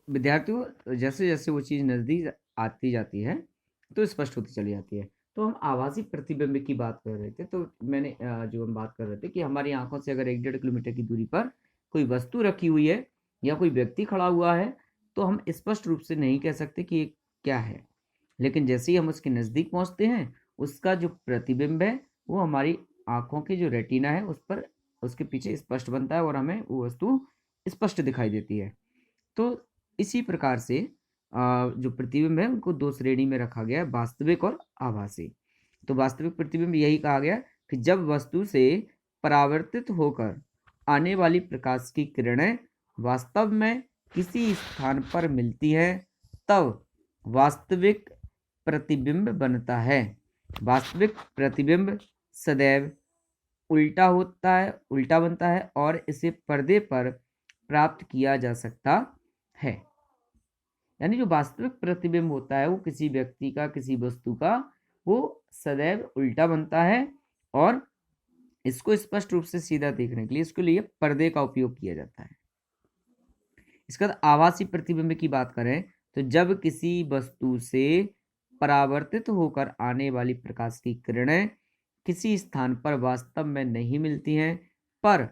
विद्यार्थियों जैसे जैसे वो चीज़ नज़दीक आती जाती है तो स्पष्ट होती चली जाती है। तो हम आभासी प्रतिबिंब की बात कर रहे थे, तो मैंने जो हम बात कर रहे थे कि हमारी आंखों से अगर 1-1.5 किलोमीटर की दूरी पर कोई वस्तु रखी हुई है या कोई व्यक्ति खड़ा हुआ है तो हम स्पष्ट रूप से नहीं कह सकते कि ये क्या है, लेकिन जैसे ही हम उसके नज़दीक पहुंचते हैं उसका जो प्रतिबिंब है वो हमारी आंखों की जो रेटिना है उस पर, उसके पीछे स्पष्ट बनता है और हमें वो वस्तु स्पष्ट दिखाई देती है। तो इसी प्रकार से जो प्रतिबिंब है उनको दो श्रेणी में रखा गया है, वास्तविक और आभासी। तो वास्तविक प्रतिबिंब यही कहा गया कि जब वस्तु से परावर्तित होकर आने वाली प्रकाश की किरणें वास्तव में किसी स्थान पर मिलती है तब वास्तविक प्रतिबिंब बनता है। वास्तविक प्रतिबिंब सदैव उल्टा होता है, उल्टा बनता है और इसे पर्दे पर प्राप्त किया जा सकता है। यानी जो वास्तविक प्रतिबिंब होता है वो किसी व्यक्ति का, किसी वस्तु का, वो सदैव उल्टा बनता है और इसको स्पष्ट रूप से सीधा देखने के लिए इसके लिए पर्दे का उपयोग किया जाता है। इसके बाद आभासी प्रतिबिंब की बात करें तो जब किसी वस्तु से परावर्तित होकर आने वाली प्रकाश की किरणें किसी स्थान पर वास्तव में नहीं मिलती हैं पर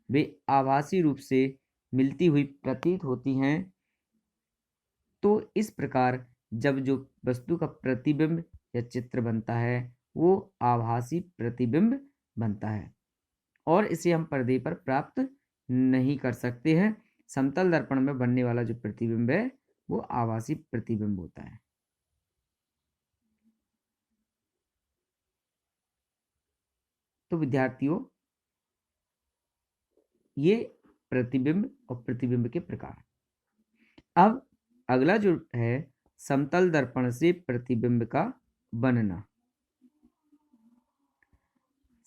वे आभासी रूप से मिलती हुई प्रतीत होती हैं, तो इस प्रकार जब जो वस्तु का प्रतिबिंब या चित्र बनता है वो आभासी प्रतिबिंब बनता है और इसे हम पर्दे पर प्राप्त नहीं कर सकते हैं। समतल दर्पण में बनने वाला जो प्रतिबिंब है वो आभासी प्रतिबिंब होता है। तो विद्यार्थियों ये प्रतिबिंब और प्रतिबिंब के प्रकार। अब अगला जो है समतल दर्पण से प्रतिबिंब का बनना।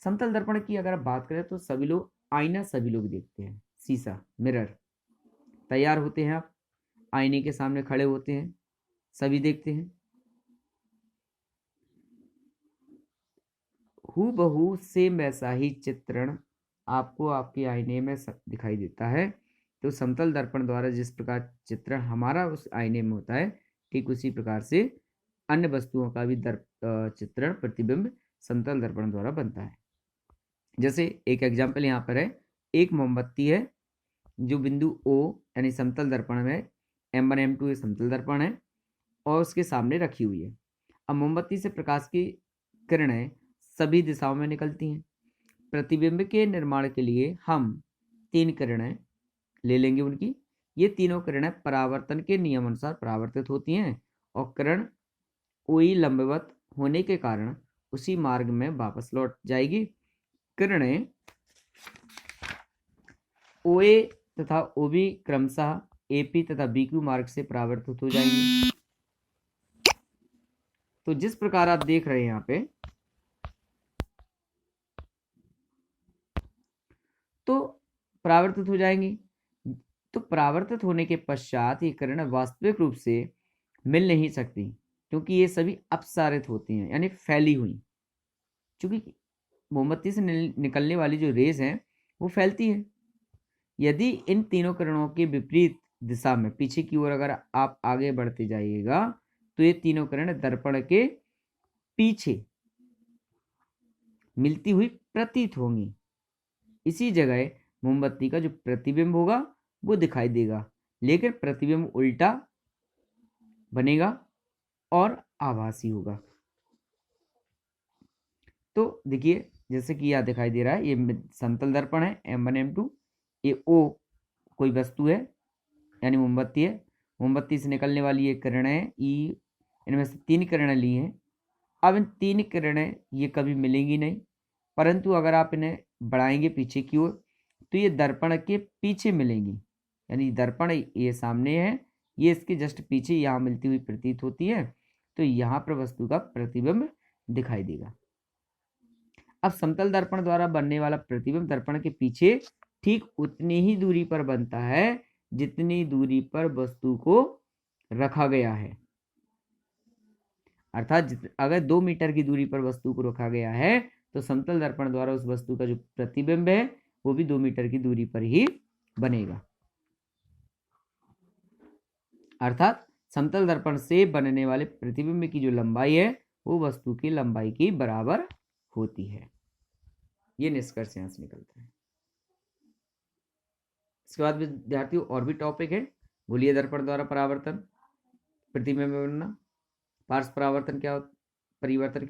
समतल दर्पण की अगर आप बात करें तो सभी लोग आईना, सभी लोग देखते हैं, शीशा, मिरर, तैयार होते हैं, आप आईने के सामने खड़े होते हैं, सभी देखते हैं। हूबहू सेम वैसा ही चित्रण आपको आपके आईने में दिखाई देता है। तो समतल दर्पण द्वारा जिस प्रकार चित्रण हमारा उस आईने में होता है ठीक उसी प्रकार से अन्य वस्तुओं का भी चित्रण, प्रतिबिंब समतल दर्पण द्वारा बनता है। जैसे एक एग्जाम्पल यहाँ पर है, एक मोमबत्ती है जो बिंदु O यानी समतल दर्पण में M1 M2 समतल दर्पण है और उसके सामने रखी हुई है। अब मोमबत्ती से प्रकाश की किरणें सभी दिशाओं में निकलती हैं। प्रतिबिंब के निर्माण के लिए हम 3 किरणें ले लेंगे उनकी। ये तीनों किरणें परावर्तन के नियम अनुसार परावर्तित होती हैं और किरण OE लंबवत होने के कारण उसी मार्ग में वापस लौट जाएगी। किरणें OA तथा OB क्रमशः AP तथा BQ मार्ग से परावर्तित हो जाएंगी। तो जिस प्रकार आप देख रहे हैं यहाँ पे, तो परावर्तित हो जाएंगी। तो परावर्तित होने के पश्चात ये किरणें वास्तविक रूप से मिल नहीं सकती क्योंकि ये सभी अपसारित होती हैं यानी फैली हुई। क्योंकि मोमबत्ती से निकलने वाली जो रेज हैं वो फैलती है। यदि इन तीनों किरणों के विपरीत दिशा में पीछे की ओर अगर आप आगे बढ़ते जाइएगा तो ये तीनों किरणें दर्पण के पीछे मिलती हुई प्रतीत होंगी। इसी जगह मोमबत्ती का जो प्रतिबिंब होगा वो दिखाई देगा, लेकिन प्रतिबिंब उल्टा बनेगा और आभासी होगा। तो देखिए जैसे कि यह दिखाई दे रहा है, ये समतल दर्पण है M1 M2, ये O कोई वस्तु है यानी मोमबत्ती है। मोमबत्ती से निकलने वाली ये किरणें हैं E, इनमें से 3 किरणें ली हैं। अब इन 3 किरणें ये कभी मिलेंगी नहीं, परंतु अगर आप इन्हें बढ़ाएंगे पीछे की ओर तो ये दर्पण के पीछे मिलेंगी। यानी दर्पण ये सामने है, ये इसके जस्ट पीछे यहाँ मिलती हुई प्रतीत होती है, तो यहाँ पर वस्तु का प्रतिबिंब दिखाई देगा। अब समतल दर्पण द्वारा बनने वाला प्रतिबिंब दर्पण के पीछे ठीक उतनी ही दूरी पर बनता है जितनी दूरी पर वस्तु को रखा गया है। अर्थात अगर 2 मीटर की दूरी पर वस्तु को रखा गया है तो समतल दर्पण द्वारा उस वस्तु का जो प्रतिबिंब है वो भी 2 मीटर की दूरी पर ही बनेगा। अर्थात समतल दर्पण से बनने वाले प्रतिबिंब की जो लंबाई है वो वस्तु की लंबाई की बराबर होती है। ये निष्कर्ष यहाँ से निकलता है। इसके बाद विद्यार्थियों और भी टॉपिक है। गोलीय दर्पण द्वारा परावर्तन, प्रतिबिंब बनना, पार्श्व परावर्तन क्या,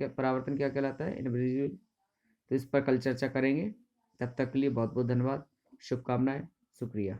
परावर्तन क्या कहलाता है, इनविजिबल। तो इस पर कल चर्चा करेंगे। तब तक के लिए बहुत बहुत धन्यवाद, शुभकामनाएं, शुक्रिया।